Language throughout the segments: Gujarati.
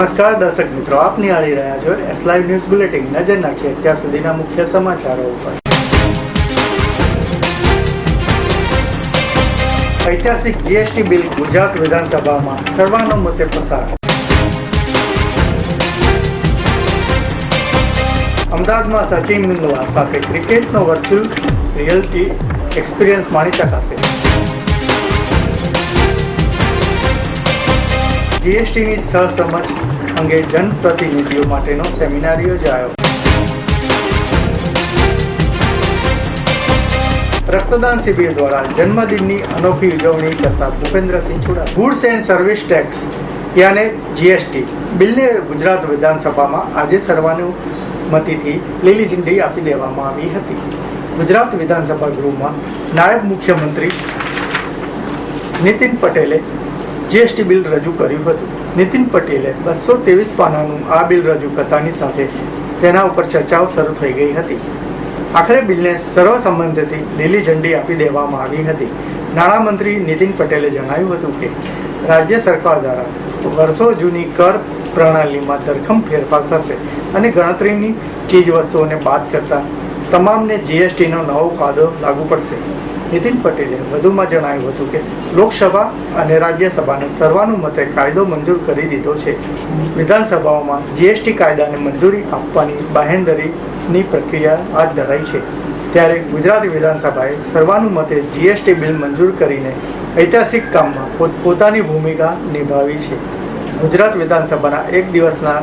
નમસ્કાર દર્શક મિત્રો, આપ નિહાળી રહ્યા છો એસ લાઈવ ન્યૂઝ બુલેટિન। નજર નાખીએ અત્યાર સુધીના મુખ્ય સમાચારો ઉપર। ઐતિહાસિક જીએસટી બિલ ગુજરાત વિધાનસભામાં સર્વાનુમતે પસાર। અમદાવાદમાં સચિન મિંદવા સાથે ક્રિકેટનો વર્ચ્યુઅલ રિયલિટી એક્સપિરિયન્સ માણી શકાશે। જીએસટીની સહસમજ અંગે જનપ્રતિનિધિઓ માટેનો સેમિનાર યોજાયો। રક્તદાન શિબિર દ્વારા જન્મદિનની અનોખી ઉજવણી કરતા Bhupendrasinh Chudasama. Goods and service tax યાને જીએસટી બિલને ગુજરાત વિધાનસભામાં આજે સર્વાનુમતિથી લીલી ઝંડી આપી દેવામાં આવી હતી। ગુજરાત વિધાનસભા ગૃહમાં નાયબ મુખ્યમંત્રી નીતિન પટેલે જીએસટી બિલ રજૂ કર્યું હતું। નીતિન પટેલે 223 પાનાનું આ બિલ રજૂ કરતાની સાથે તેના ઉપર ચર્ચાઓ શરૂ થઈ ગઈ હતી। આખરે બિલને સર્વસંમતિથી લીલી ઝંડી આપી દેવામાં આવી હતી। નાણામંત્રી નીતિન પટેલે જણાવ્યું હતું કે રાજ્ય સરકાર દ્વારા વર્ષો જૂની કર પ્રણાલીમાં ધરખમ ફેરફાર થશે અને ગણતરીની ચીજવસ્તુઓને બાદ કરતા તમામને જીએસટીનો નવો કાયદો લાગુ પડશે। નીતિન પટેલે વધુમાં જણાવ્યું હતું કે લોકસભા અને રાજ્યસભાને સર્વાનુમતે કાયદો મંજૂર કરી દીધો છે। વિધાનસભાઓમાં જીએસટી કાયદાને મંજૂરી આપવાની બાહેંધરીની પ્રક્રિયા હાથ ધરાઈ છે, ત્યારે ગુજરાત વિધાનસભાએ સર્વાનુમતે જીએસટી બિલ મંજૂર કરીને ઐતિહાસિક કામમાં પોતાની ભૂમિકા નિભાવી છે। ગુજરાત વિધાનસભાના એક દિવસના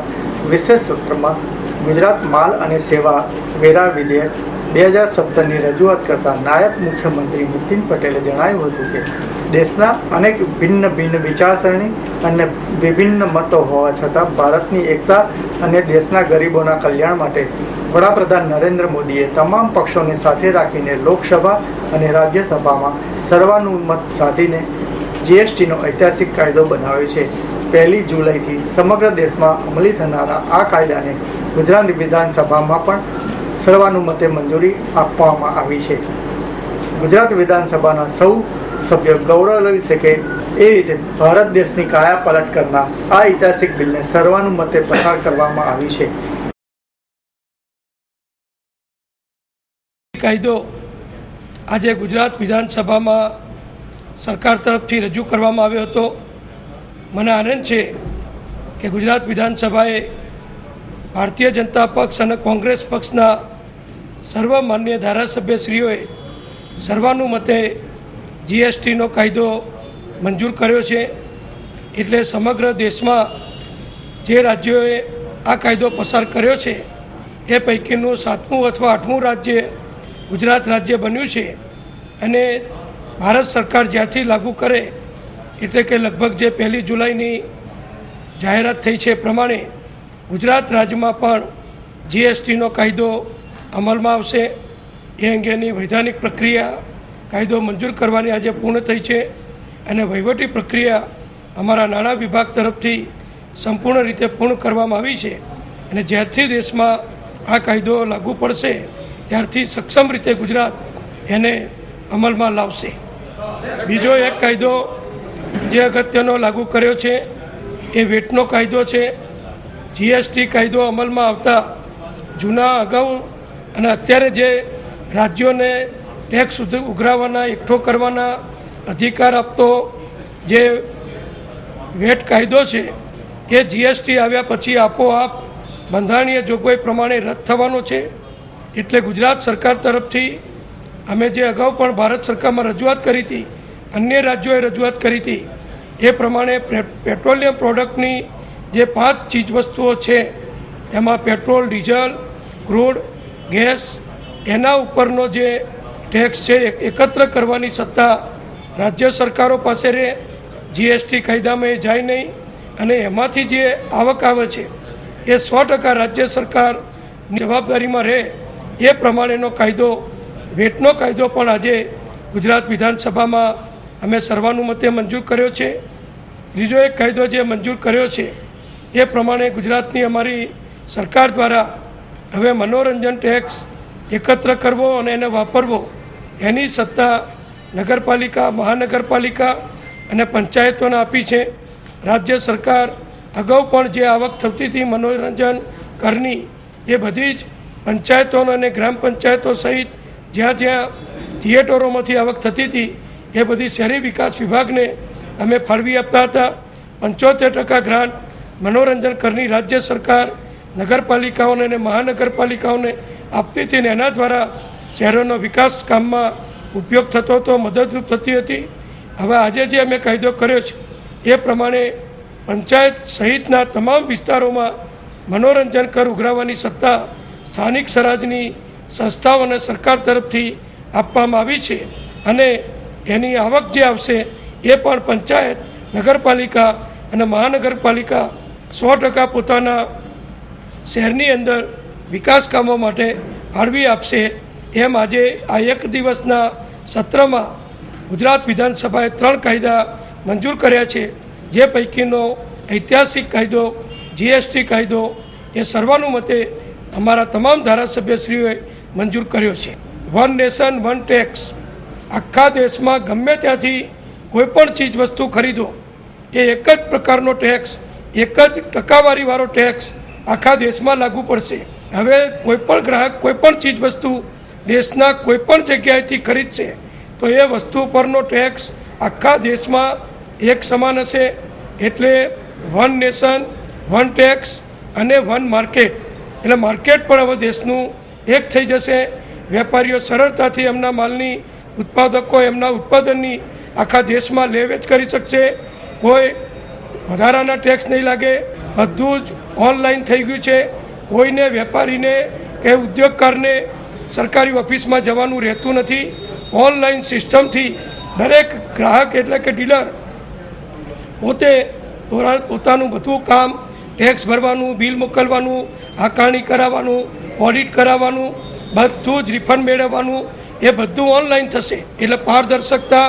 વિશેષ સત્રમાં ગુજરાત માલ અને સેવા વેરા વિધેયક 2017ની રજૂઆત કરતા નાયબ મુખ્યમંત્રી નીતિન પટેલે જણાવ્યું હતું કે દેશના અનેક ભિન્ન વિચારસરણી અને વિભિન્ન મતો હોવા છતાં ભારતની એકતા અને દેશના ગરીબોના કલ્યાણ માટે વડાપ્રધાન નરેન્દ્ર મોદીએ તમામ પક્ષોને સાથે રાખીને લોકસભા અને રાજ્યસભામાં સર્વાનુમત સાધીને જીએસટીનો ઐતિહાસિક કાયદો બનાવ્યો છે। 1 જુલાઈથી સમગ્ર દેશમાં અમલી થનારા આ કાયદાને ગુજરાત વિધાનસભામાં પણ સર્વાનુમતે મંજૂરી આપવામાં આવી છે। ગુજરાત વિધાનસભાના સૌ સભ્યો ગૌરવ લઈ શકે એ રીતે ભારત દેશની કાયા પલટ કરનાર આ ઐતિહાસિક બિલને સર્વાનુમતે પસાર કરવામાં આવી છે। કાયદો આજે ગુજરાત વિધાનસભામાં સરકાર તરફથી રજૂ કરવામાં આવ્યો હતો। મને આનંદ છે કે ગુજરાત વિધાનસભાએ ભારતીય જનતા પક્ષ અને કોંગ્રેસ પક્ષના સર્વમાન્ય ધારાસભ્યશ્રીઓએ સર્વાનુમતે જીએસટીનો કાયદો મંજૂર કર્યો છે। એટલે સમગ્ર દેશમાં જે રાજ્યોએ આ કાયદો પસાર કર્યો છે એ પૈકીનું 7મું અથવા 8મું રાજ્ય ગુજરાત રાજ્ય બન્યું છે। અને ભારત સરકાર જ્યાંથી લાગુ કરે એટલે કે લગભગ જે 1 જુલાઈની જાહેરાત થઈ છે પ્રમાણે ગુજરાત રાજ્યમાં પણ જીએસટીનો કાયદો અમલમાં આવશે। એ અંગેની વૈધાનિક પ્રક્રિયા કાયદો મંજૂર કરવાની આજે પૂર્ણ થઈ છે અને વહીવટી પ્રક્રિયા અમારા નાણાં વિભાગ તરફથી સંપૂર્ણ રીતે પૂર્ણ કરવામાં આવી છે અને જ્યારથી દેશમાં આ કાયદો લાગુ પડશે ત્યારથી સક્ષમ રીતે ગુજરાત એને અમલમાં લાવશે। બીજો એક કાયદો જે અગત્યનો લાગુ કર્યો છે એ વેટનો કાયદો છે। જીએસટી કાયદો અમલમાં આવતા જૂના અગાઉ અને અત્યારે જે રાજ્યોને ટેક્સ ઉઘરાવવાના એકઠો કરવાના અધિકાર આપતો જે વેટ કાયદો છે એ જીએસટી આવ્યા પછી આપોઆપ બંધારણીય જોગવાઈ પ્રમાણે રદ થવાનો છે। એટલે ગુજરાત સરકાર તરફથી અમે જે અગાઉ પણ ભારત સરકારમાં રજૂઆત કરી હતી, અન્ય રાજ્યોએ રજૂઆત કરી હતી, એ પ્રમાણે પેટ્રોલિયમ પ્રોડક્ટની જે 5 ચીજવસ્તુઓ છે એમાં પેટ્રોલ, ડીઝલ, ક્રૂડ, ગેસ એના ઉપરનો જે ટેક્સ છે એકત્ર કરવાની સત્તા રાજ્ય સરકારો પાસે રહે। જીએસટી કાયદામાં એ જાય નહીં અને એમાંથી જે આવક આવે છે એ 100% રાજ્ય સરકારની જવાબદારીમાં રહે। એ પ્રમાણેનો કાયદો વેટનો કાયદો પણ આજે ગુજરાત વિધાનસભામાં અમે સર્વાનુમતે મંજૂર કર્યો છે। ત્રીજો એક કાયદો જે મંજૂર કર્યો છે એ પ્રમાણે ગુજરાતની અમારી સરકાર દ્વારા હવે મનોરંજન ટેક્સ એકત્ર કરવો અને એને વાપરવો એની સત્તા નગરપાલિકા, મહાનગરપાલિકા અને પંચાયતોને આપી છે। રાજ્ય સરકાર અગાઉ પણ જે આવક થતી હતી મનોરંજન કરની, એ બધી જ પંચાયતો અને ગ્રામ પંચાયતો સહિત જ્યાં જ્યાં થિયેટરોમાંથી આવક થતી હતી એ બધી શહેરી વિકાસ વિભાગને અમે ફાળવી આપતા હતા. 75% ગ્રાન્ટ મનોરંજન કરની રાજ્ય સરકાર નગરપાલિકાઓને અને મહાનગરપાલિકાઓને આપતી હતી ને એના દ્વારા શહેરોનો વિકાસ કામમાં ઉપયોગ થતો હતો, મદદરૂપ થતી હતી. હવે આજે જે અમે કાયદો કર્યો છે એ પ્રમાણે પંચાયત સહિતના તમામ વિસ્તારોમાં મનોરંજન કર ઉઘરાવવાની સત્તા સ્થાનિક સ્વરાજની સંસ્થાઓ અને સરકાર તરફથી આપવામાં આવી છે અને એની આવક જે આવશે એ પણ પંચાયત, નગરપાલિકા અને મહાનગરપાલિકા 100% પોતાના શહેરની અંદર વિકાસ કામો માટે ફાળવી આપશે. એમ આજે આ એક દિવસના સત્રમાં ગુજરાત વિધાનસભાએ 3 કાયદા મંજૂર કર્યા છે, જે પૈકીનો ઐતિહાસિક કાયદો જીએસટી કાયદો એ સર્વાનુમતે અમારા તમામ ધારાસભ્યશ્રીઓએ મંજૂર કર્યો છે. વન નેશન વન ટેક્સ, આખા દેશમાં ગમે ત્યાંથી કોઈ પણ ચીજ વસ્તુ ખરીદો એ એક જ પ્રકારનો ટેક્સ, એક જ ટકાવારીવાળો ટેક્સ આખા દેશમાં લાગુ પડશે. હવે કોઈપણ ગ્રાહક કોઈપણ ચીજ વસ્તુ દેશના કોઈપણ જગ્યાએથી ખરીદશે તો એ વસ્તુ પરનો ટેક્સ આખા દેશમાં એક સમાન હશે. એટલે વન નેશન વન ટેક્સ અને વન માર્કેટ, એટલે માર્કેટ પણ હવે દેશનું એક થઈ જશે. વેપારીઓ સરળતાથી એમના માલની, ઉત્પાદકો એમના ઉત્પાદનની આખા દેશમાં લે વેચ કરી શકશે. કોઈ વધારાના ટેક્સ નહીં લાગે, બધું જ ઓનલાઈન થઈ ગયું છે. કોઈને વેપારીને કે ઉદ્યોગકારને સરકારી ઓફિસમાં જવાનું રહેતું નથી. ઓનલાઈન સિસ્ટમથી દરેક ગ્રાહક એટલે કે ડીલર પોતે પોતાનું બધું કામ, ટેક્સ ભરવાનું, બિલ મોકલવાનું, આકારણી કરાવવાનું, ઓડિટ કરાવવાનું, બધું જ રિફંડ મેળવવાનું, એ બધું ઓનલાઈન થશે. એટલે પારદર્શકતા,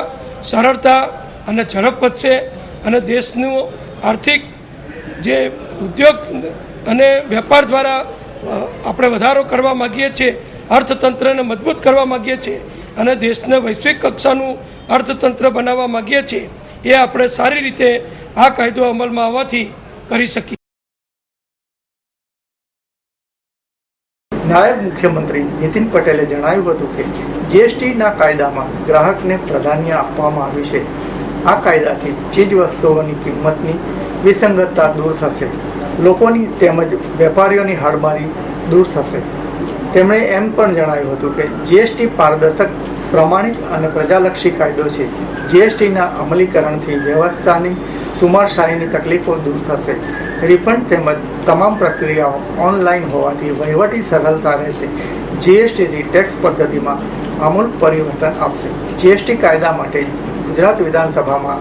સરળતા અને ઝડપ વધશે અને દેશનું આર્થિક જે ઉદ્યોગ અને વેપાર દ્વારા આપણે વધારો કરવા માગીએ છીએ, અર્થતંત્રને મજબૂત કરવા માગીએ છીએ અને દેશને વૈશ્વિક કક્ષાનું અર્થતંત્ર બનાવવા માગીએ છીએ, એ આપણે સારી રીતે આ કાયદો અમલમાં આવવાથી કરી શકીએ. નાયબ મુખ્યમંત્રી નીતિન પટેલે જણાવ્યું હતું કે જીએસટીના કાયદામાં ગ્રાહકને પ્રાધાન્ય આપવામાં આવ્યું છે. આ કાયદાથી ચીજ વસ્તુઓની કિંમતની વિસંગતતા દૂર થશે, લોકોની તેમજ વેપારીઓની હાડમારી દૂર થશે. તેમણે એમ પણ જણાવ્યું હતું કે જીએસટી પારદર્શક, પ્રમાણિક અને પ્રજાલક્ષી કાયદો છે. જીએસટીના અમલીકરણથી વ્યવસ્થાની તુમારશાહીની તકલીફો દૂર થશે. રિફંડ તેમજ તમામ પ્રક્રિયાઓ ઓનલાઈન હોવાથી વહીવટી સરળતા રહેશે. જીએસટીથી ટેક્સ પદ્ધતિમાં આમૂલ પરિવર્તન આવશે. જીએસટી કાયદા માટે ગુજરાત વિધાનસભામાં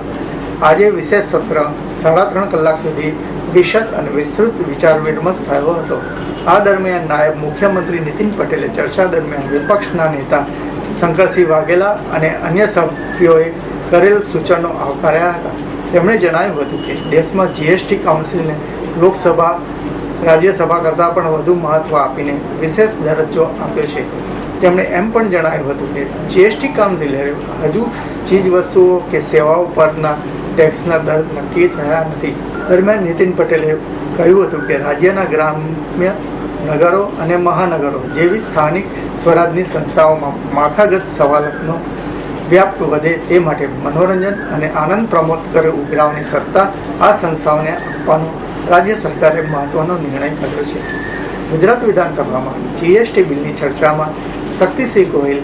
આજે વિશેષ સત્ર 3.5 કલાક સુધી વિશદ અને વિસ્તૃત વિચાર વિમર્શ થયો હતો. આ દરમિયાન નાયબ મુખ્યમંત્રી નીતિન પટેલે ચર્ચા દરમિયાન વિપક્ષના નેતા શંકરસિંહ વાઘેલા અને અન્ય સભ્યોએ કરેલ સૂચનો આવકાર્યા હતા. તેમણે જણાવ્યું હતું કે દેશમાં જીએસટી કાઉન્સિલને લોકસભા, રાજ્યસભા કરતાં પણ વધુ મહત્વ આપીને વિશેષ દરજ્જો આપ્યો છે. તેમણે એમ પણ જણાવ્યું હતું કે જીએસટી કાઉન્સિલે હજુ ચીજ વસ્તુઓ કે સેવાઓ પરના ટેક્સના દર નક્કી થયા નથી. દરમિયાન નીતિન પટેલે કહ્યું હતું કે રાજ્યના ગ્રામ્ય, નગરો અને મહાનગરો જેવી સ્થાનિક સ્વરાજની સંસ્થાઓમાં માળખાગત સવલતનો વ્યાપ વધે તે માટે મનોરંજન અને આનંદ પ્રમોદ કર ઉઘરાવવાની સત્તા આ સંસ્થાઓને આપવાનો રાજ્ય સરકારે મહત્વનો નિર્ણય કર્યો છે. ગુજરાત વિધાનસભામાં જીએસટી બિલની ચર્ચામાં શક્તિસિંહ ગોહિલ,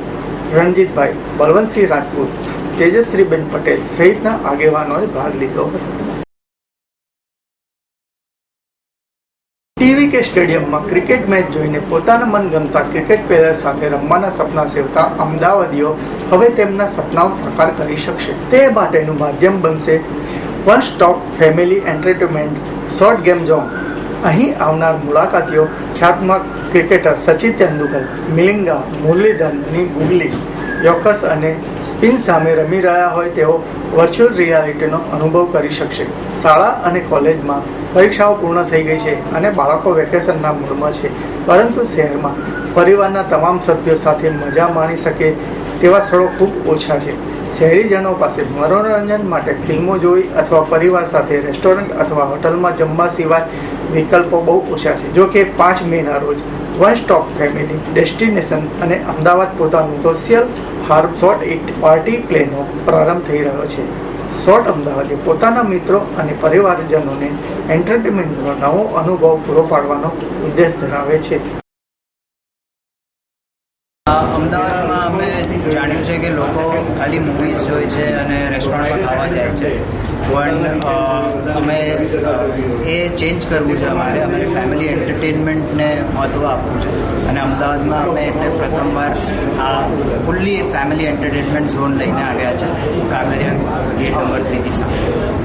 રણજીતભાઈ, બલવંતસિંહ રાજપૂત, તેજશ્રીબેન પટેલ સહિતના આગેવાનોએ ભાગ લીધો હતો. ટીવી કે સ્ટેડિયમમાં ક્રિકેટ મેચ જોઈને પોતાના મનગમતા ક્રિકેટ પ્લેયર સાથે રમવાના સપના સેવતા અમદાવાદીઓ હવે તેમના સપનાઓ સાકાર કરી શકશે. તે માટેનું માધ્યમ બનશે one stop family entertainment short game zone. અહીં આવનાર મુલાકાતીઓ ખ્યાતનામ ક્રિકેટર સચિન તેંડુલકર, મિલિંગા, મુરલીધરનની ગુગલી, યોર્કર્સ અને સ્પિન સામે રમી રહ્યા હોય તેવો વર્ચ્યુઅલ રિયાલિટીનો અનુભવ કરી શકશે. શાળા અને કોલેજમાં પરીક્ષાઓ પૂર્ણ થઈ ગઈ છે અને બાળકો વેકેશનના મૂડમાં છે, પરંતુ શહેરમાં પરિવારના તમામ સભ્યો સાથે મજા માણી શકે તેવા સ્થળો ખૂબ ઓછા છે. શહેરીજનો પાસે મનોરંજન માટે ફિલ્મો જોઈ અથવા પરિવાર સાથે રેસ્ટોરન્ટ અથવા હોટલમાં જમવા સિવાય વિકલ્પો બહુ ઓછા છે. જો કે 5 મેના રોજ વન સ્ટોપ ફેમિલી ડેસ્ટિનેશન અને અમદાવાદ પોતાનું સોશિયલ હાર્બ શોર્ટ ઇટ પાર્ટી પ્લેનો પ્રારંભ થઈ રહ્યો છે. શોર્ટ અમદાવાદે પોતાના મિત્રો અને પરિવારજનોને એન્ટરટેનમેન્ટનો નવો અનુભવ પૂરો પાડવાનો ઉદ્દેશ ધરાવે છે. અમદાવાદમાં અમે જાણ્યું છે કે લોકો ખાલી મૂવીઝ જોઈ છે અને રેસ્ટોરન્ટમાં ખાવા જાય છે, પણ અમે એ ચેન્જ કરવું છે. અમારે ફેમિલી એન્ટરટેનમેન્ટને મહત્ત્વ આપવું છે અને અમદાવાદમાં અમે એટલે પ્રથમવાર આ ફૂલ્લી ફેમિલી એન્ટરટેનમેન્ટ ઝોન લઈને આવ્યા છે કાંકરિયા ગેટ નંબર 3 થી સામે.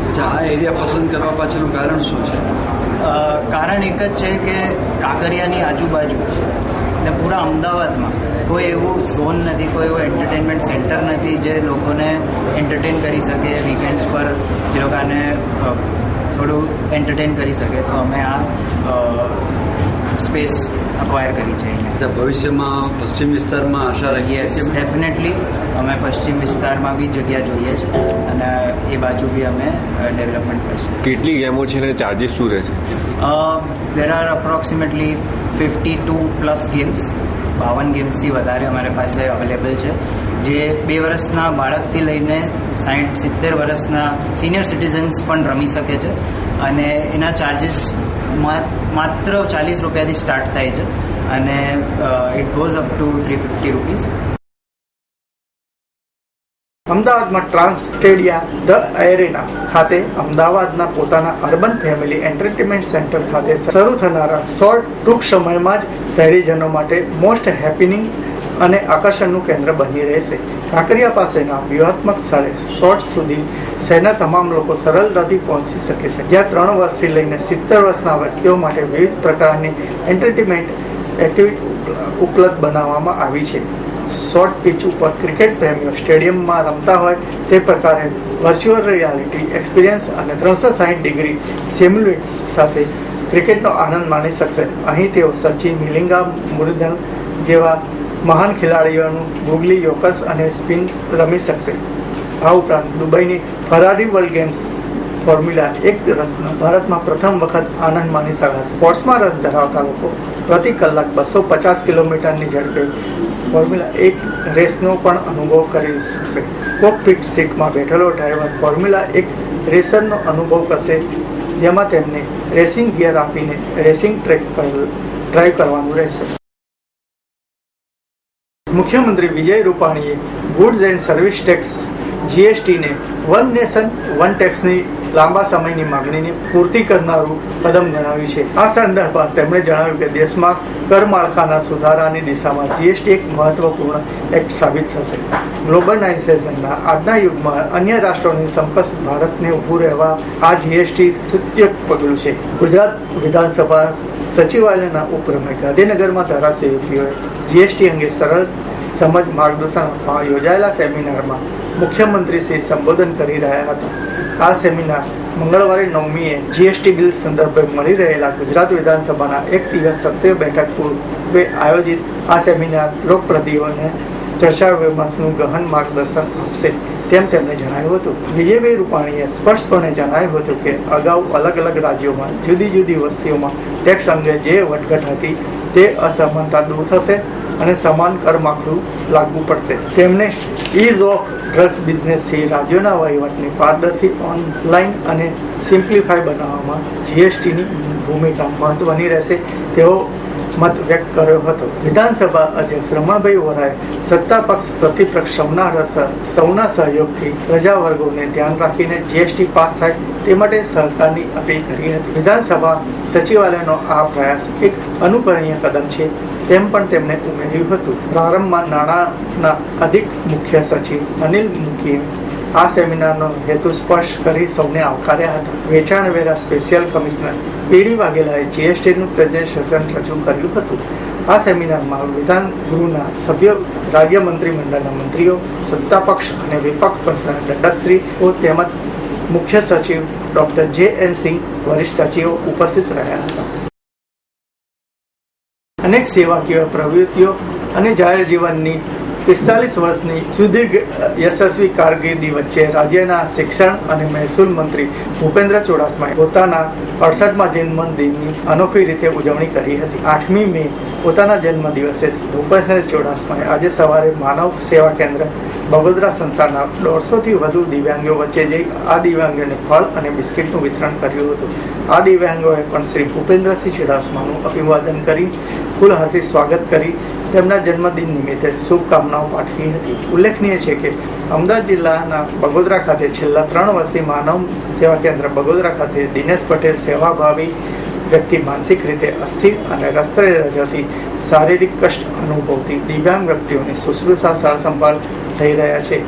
અચ્છા, આ એરિયા પસંદ કરવા પાછળનું કારણ શું છે? કારણ એક જ છે કે કાંકરિયાની આજુબાજુ ને પૂરા અમદાવાદમાં કોઈ એવું ઝોન નથી, કોઈ એવું એન્ટરટેનમેન્ટ સેન્ટર નથી જે લોકોને એન્ટરટેન કરી શકે, વીકેન્ડ્સ પર એ લોકોને થોડું એન્ટરટેન કરી શકે. તો અમે આ સ્પેસ અક્વાયર કરી છે અહીંયા. ભવિષ્યમાં પશ્ચિમ વિસ્તારમાં આશા રાખીએ યસ, ડેફિનેટલી અમે પશ્ચિમ વિસ્તારમાં બી જગ્યા જોઈએ છે અને એ બાજુ બી અમે ડેવલપમેન્ટ કરીશું. કેટલી ગેમો છે અને ચાર્જિસ શું રહેશે? There are approximately 52+ games. 52 ગેમ્સથી વધારે અમારી પાસે અવેલેબલ છે, જે 2 વર્ષના બાળકથી લઈને 60-70 વર્ષના સિનિયર સિટીઝન્સ પણ રમી શકે છે અને એના ચાર્જિસ માત્ર 40 રૂપિયાથી સ્ટાર્ટ થાય છે અને it goes up to 350 rupees. અમદાવાદમાં ટ્રાન્સ સ્ટેડિયા ધ એરેના ખાતે અમદાવાદના પોતાના અર્બન ફેમિલી એન્ટરટેનમેન્ટ સેન્ટર ખાતે શરૂ થનારા શોર્ટ ટૂંક સમયમાં જ શહેરીજનો માટે મોસ્ટ હેપનિંગ અને આકર્ષણનું કેન્દ્ર બની રહેશે. કાંકરિયા પાસેના વ્યૂહાત્મક સ્થળે શોર્ટ સુધી શહેરના તમામ લોકો સરળતાથી પહોંચી શકે છે, જ્યાં 3 વર્ષથી લઈને 70 વર્ષના વ્યક્તિઓ માટે વિવિધ પ્રકારની એન્ટરટેનમેન્ટ એક્ટિવિટી ઉપલબ્ધ બનાવવામાં આવી છે. શોર્ટ પિચ ઉપર ક્રિકેટ પ્રેમીઓ સ્ટેડિયમમાં રમતા હોય તે પ્રકારે વર્ચ્યુઅલ રિયાલિટી એક્સપિરિયન્સ અને 360 ડિગ્રી સિમ્યુલેટ્સ સાથે ક્રિકેટનો આનંદ માણી શકશે. અહીં તેઓ સચિન, મિલિંગા, મુરલીધરન જેવા મહાન ખેલાડીઓનું ગૂગલી, યોકર્સ અને સ્પિન રમી શકશે. આ ઉપરાંત દુબઈની ફરારી વર્લ્ડ ગેમ્સ ફોર્મ્યુલા 1 રસનો ભારતમાં પ્રથમ વખત આનંદ માણી શકાશે. સ્પોર્ટ્સમાં રસ ધરાવતા લોકો પ્રતિ કલાક 250 કિલોમીટરની ઝડપે ફોર્મ્યુલા 1 રેસનો પણ અનુભવ કરી શકશે. કોકપિટ સીટમાં બેઠેલો ડ્રાઈવર ફોર્મ્યુલા 1 રેસરનો અનુભવ કરશે, જેમાં તેમને રેસિંગ ગિયર આપીને રેસિંગ ટ્રેક પર ડ્રાઈવ કરવાનું રહેશે. મુખ્યમંત્રી વિજય રૂપાણીએ ગુડ્સ એન્ડ સર્વિસ ટેક્સ જીએસટીને વન નેશન વન ટેક્સની લાંબા સમયની માંગણીની પૂર્તિ કરનારું કદમ ગણાવ્યું છે. આ સંદર્ભમાં તેમણે જણાવ્યું કે દેશમાં કર માળખાના સુધારાની દિશામાં જીએસટી એક મહત્વપૂર્ણ એક્ટ સાબિત થશે. ગ્લોબલાઇઝેશનના આજના યુગમાં અન્ય રાષ્ટ્રોની સમકક્ષ ભારતને ઊભું રહેવા આ જીએસટી સૂચક પગલું છે. ગુજરાત વિધાનસભા સચિવાલયના ઉપપ્રમુખ ગાંધીનગરમાં ધારાસભ્યોએ જીએસટી અંગે સરળ સમજ માર્ગદર્શન આપવા યોજાયેલા સેમિનારમાં મુખ્યમંત્રી શ્રી સંબોધન કરી રહ્યા હતા. આ સેમિનાર મંગળવારે 9મીએ જીએસટી બિલ સંદર્ભે મળી રહેલા ગુજરાત વિધાનસભાના 1 દિવસ સત્ય બેઠક પૂર્વે આયોજિત આ સેમિનાર લોકપ્રતિઓને ચર્ચા વિમર્શનું ગહન માર્ગદર્શન આપશે તેમ તેમણે જણાવ્યું હતું. વિજયભાઈ રૂપાણીએ સ્પષ્ટપણે જણાવ્યું હતું કે અગાઉ અલગ અલગ રાજ્યોમાં જુદી જુદી વસ્તીઓમાં ટેક્સ અંગે જે વટઘટ હતી તે અસમાનતા દૂર થશે અને સમાન કર માળખું લાગુ પડશે. તેમણે ઇઝ ઓફ ડ્રગ્સ બિઝનેસથી રાજ્યોના વહીવટને પારદર્શી, ઓનલાઈન અને સિમ્પ્લિફાય બનાવવામાં જીએસટીની ભૂમિકા મહત્વની રહેશે તેવો મત વ્યક્ત કર્યો હતો. વિધાનસભા અધ્યક્ષ રમણભાઈ વોરાએ સત્તા પક્ષ પ્રતિપક્ષ સૌના સહયોગથી પ્રજા વર્ગોને ધ્યાન રાખીને જીએસટી પાસ થાય તે માટે સહકારની અપીલ કરી હતી. વિધાનસભા સચિવાલયનો આ પ્રયાસ એક અનુકરણીય કદમ છે તેમ પણ તેમણે ઉમેર્યું હતું. પ્રારંભમાં નાણાંના અધિક મુખ્ય સચિવ અનિલ મુકીએ આ સેમિનારનો હેતુ સ્પષ્ટ કરી સૌને આવકાર્યા હતા. વેચાણ વેરા સ્પેશિયલ કમિશનર પીડી વાઘેલાએ જીએસટીનું પ્રેઝન્ટેશન રજૂ કર્યું હતું. આ સેમિનારમાં વિધાન ગૃહના સભ્યો, રાજ્ય મંત્રીમંડળના મંત્રીઓ, સત્તાપક્ષ અને વિપક્ષ પક્ષના દંડકશ્રીઓ તેમજ મુખ્ય સચિવ ડોક્ટર જે.એન. સિંહ, વરિષ્ઠ સચિવો ઉપસ્થિત રહ્યા હતા. અનેક સેવાકીય પ્રવૃત્તિઓ અને જાહેર જીવનની 45 વર્ષની સુદીર્ઘ યશસ્વી કારકિર્દી વચ્ચે રાજ્યના શિક્ષણ અને મહેસૂલ મંત્રી ભૂપેન્દ્ર ચુડાસમાએ પોતાના 68મા જન્મદિનની અનોખી રીતે ઉજવણી કરી હતી. 8મી મે પોતાના જન્મદિવસે ભૂપેન્દ્ર ચુડાસમાએ આજે સવારે માનવ સેવા કેન્દ્ર બગોદરા સંસ્થાના 150થી વધુ દિવ્યાંગો વચ્ચે જઈ આ દિવ્યાંગોને ફળ અને બિસ્કિટનું વિતરણ કર્યું હતું. આ દિવ્યાંગોએ પણ શ્રી ભૂપેન્દ્રસિંહ ચુડાસમાનું અભિવાદન કરી ફૂલહારથી સ્વાગત કરી તેમના જન્મદિન નિમિત્તે શુભકામનાઓ પાઠવી હતી. ઉલ્લેખનીય છે કે અમદાવાદ જિલ્લાના બગોદરા ખાતે છેલ્લા 3 વર્ષથી માનવ સેવા કેન્દ્ર બગોદરા ખાતે દિનેશ પટેલ સેવાભાવી વ્યક્તિ માનસિક રીતે અસ્થિર અને રસ્તે રજળતી શારીરિક કષ્ટ અનુભવતી દિવ્યાંગ વ્યક્તિઓની શુશ્રૂષા સારસંભાળ થઈ રહ્યા છે.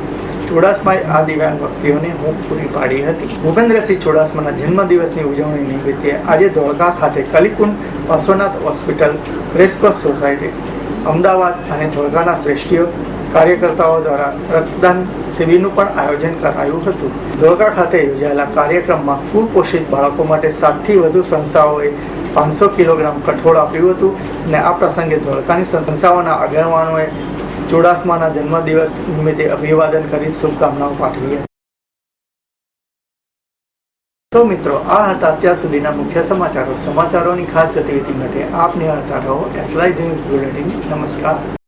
ચુડાસમાએ આ દિવ્યાંગ વ્યક્તિઓને હૂંફ પૂરી પાડી હતી. ભૂપેન્દ્રસિંહ ચુડાસમાના જન્મદિવસની ઉજવણી નિમિત્તે આજે ધોળકા ખાતે Kalikund Parshwanath hospital racecourse society Ahmedabad અને ધોળકાના શ્રેષ્ઠીઓ કાર્યકર્તાઓ દ્વારા રક્તદાન શિબિરનું પણ આયોજન કરાયું હતું. ધોળકા ખાતે યોજાયેલા કાર્યક્રમમાં કુપોષિત બાળકો માટે 7થી વધુ સંસ્થાઓએ 500 કિલોગ્રામ કઠોળ આપ્યું હતું અને આ પ્રસંગે ધોળકાની સંસ્થાઓના આગેવાનોએ ચુડાસમાના જન્મદિવસ નિમિત્તે અભિવાદન કરી શુભકામનાઓ પાઠવી હતી. તો મિત્રો, આ હતા અત્યાર સુધીના મુખ્ય સમાચારો. સમાચારોની ખાસ ગતિવિધિ માટે આપ નિહાળતા રહો એસ લાઇવ ન્યૂઝ બુલેટિન. નમસ્કાર.